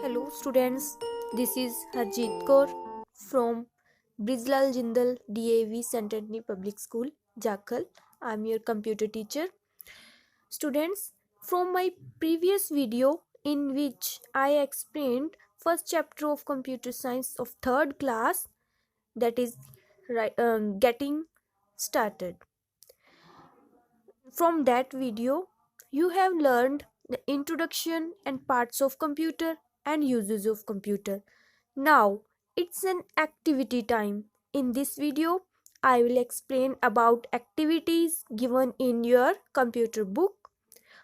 Hello students, this is Harjeet Kaur from Brijlal Jindal DAV Centenary Public School, Jakhal. I am your computer teacher. Students, from my previous video in which I explained first chapter of computer science of 3rd class, that is getting started. From that video, you have learned the introduction and parts of computer and uses of computer. Now, it's an activity time. In this video, I will explain about activities given in your computer book.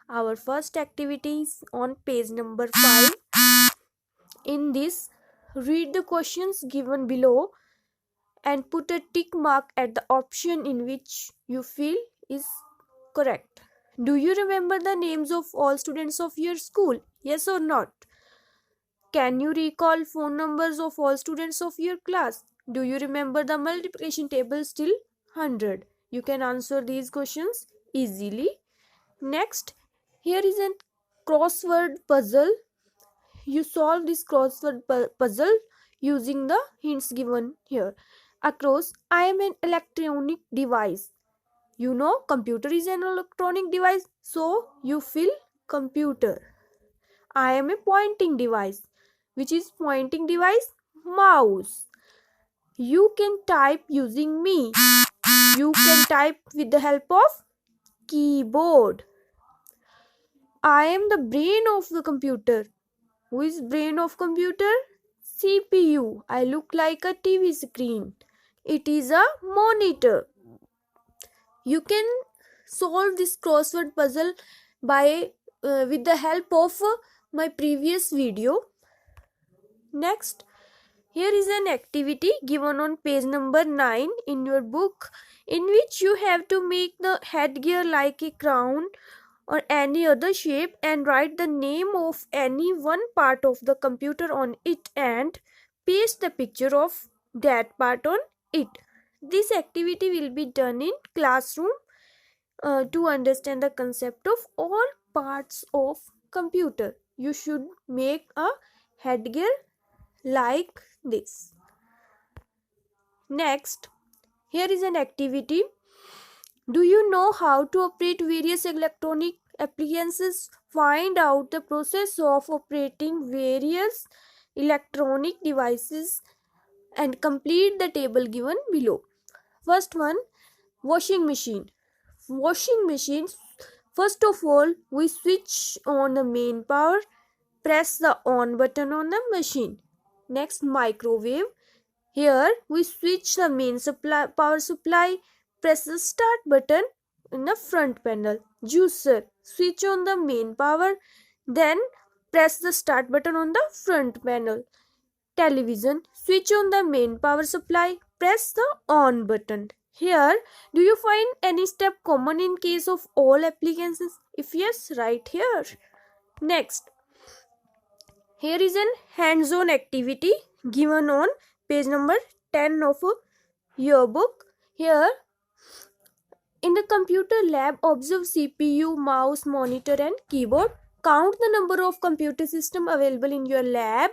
Our first activity is on page number 5. In this, read the questions given below and put a tick mark at the option in which you feel is correct. Do you remember the names of all students of your school? Yes or not? Can you recall phone numbers of all students of your class? Do you remember the multiplication table till 100? You can answer these questions easily. Next, here is a crossword puzzle. You solve this crossword puzzle using the hints given here. Across, I am an electronic device. You know, computer is an electronic device, so you fill computer. I am a pointing device. Which is pointing device? Mouse. You can type using me. You can type with the help of keyboard. I am the brain of the computer. Who is brain of computer? CPU. I look like a TV screen. It is a monitor. You can solve this crossword puzzle by with the help of my previous video. Next, here is an activity given on page number 9 in your book, in which you have to make the headgear like a crown or any other shape and write the name of any one part of the computer on it and paste the picture of that part on it. This activity will be done in classroom to understand the concept of all parts of computer. You should make a headgear like this. Next, here is an activity. Do you know how to operate various electronic appliances? Find out the process of operating various electronic devices and complete the table given below. First one, washing machine. Washing machine, first of all, we switch on the main power, press the on button on the machine. Next, microwave. Here we switch the main power supply, press the start button in the front panel. Juicer, switch on the main power, then press the start button on the front panel. Television, switch on the main power supply, press the on button. Here, do you find any step common in case of all appliances? If yes, write here. Next, here is an hands-on activity given on page number 10 of your book. Here, in the computer lab, observe CPU, mouse, monitor and keyboard. Count the number of computer systems available in your lab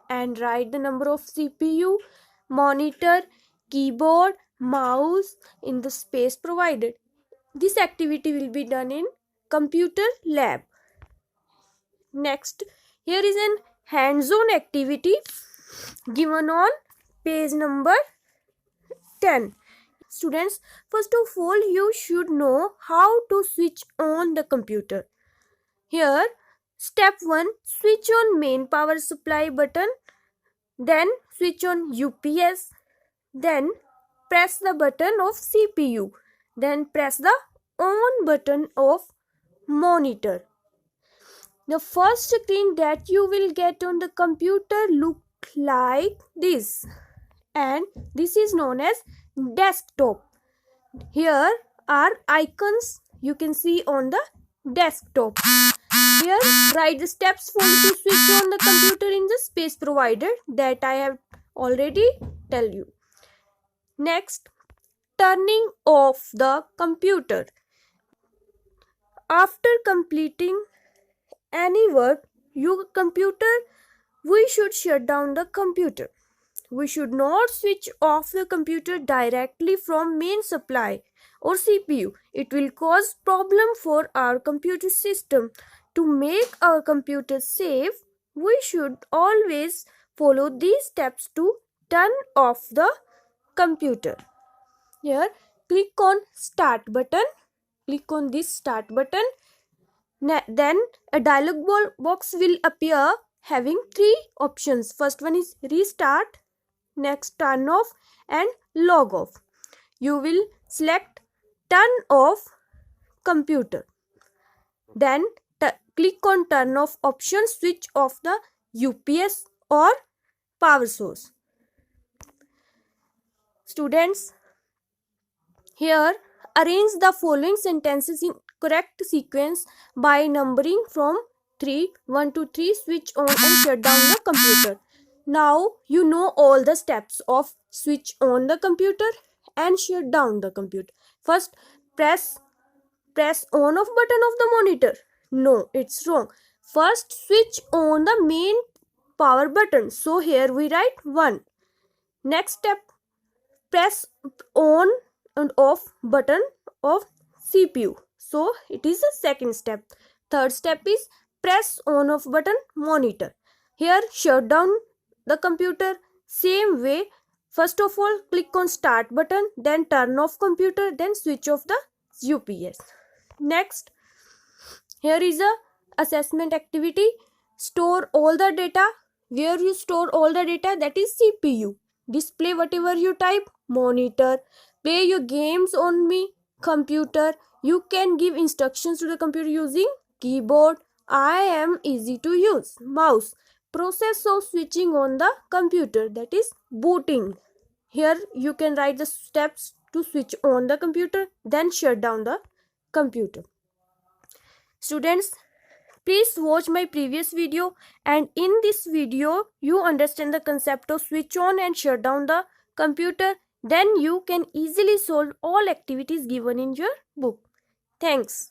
and write the number of CPU, monitor, keyboard, mouse in the space provided. This activity will be done in computer lab. Next, here is an hands-on activity given on page number 10. Students, first of all, you should know how to switch on the computer. Here, step 1, switch on main power supply button, then switch on UPS, then press the button of CPU, then press the on button of monitor. The first screen that you will get on the computer look like this, and this is known as desktop. Here are icons you can see on the desktop. Here, write the steps for to switch on the computer in the space provided that I have already tell you. Next, turning off the computer. After completing any work, your computer we should shut down the computer. We should not switch off the computer directly from main supply or CPU. It will cause problem for our computer system. To make our computer safe, we should always follow these steps to turn off the computer. Here, click on start button. Click on this start button. Then a dialog box will appear having three options. First one is restart, next turn off and log off. You will select turn off computer. Then click on turn off option, switch off the UPS or power source. Students, here arrange the following sentences in correct sequence by numbering from 1 to 3. Switch on and shut down the computer. Now you know all the steps of switch on the computer and shut down the computer. First, press on off button of the monitor. No, it's wrong. First, switch on the main power button. So here we write 1. Next step, press on and off button of CPU. So it is the second step. Third step is press on off button monitor. Here shut down the computer. Same way, first of all click on start button, then turn off computer, then switch off the UPS. Next, here is a assessment activity. Store all the data. Where you store all the data, that is CPU. Display whatever you type, monitor. Play your games on me, computer. You can give instructions to the computer using keyboard. I am easy to use, mouse. Process of switching on the computer, that is booting. Here you can write the steps to switch on the computer, then shut down the computer. Students, please watch my previous video, and in this video you understand the concept of switch on and shut down the computer. Then you can easily solve all activities given in your book. Thanks.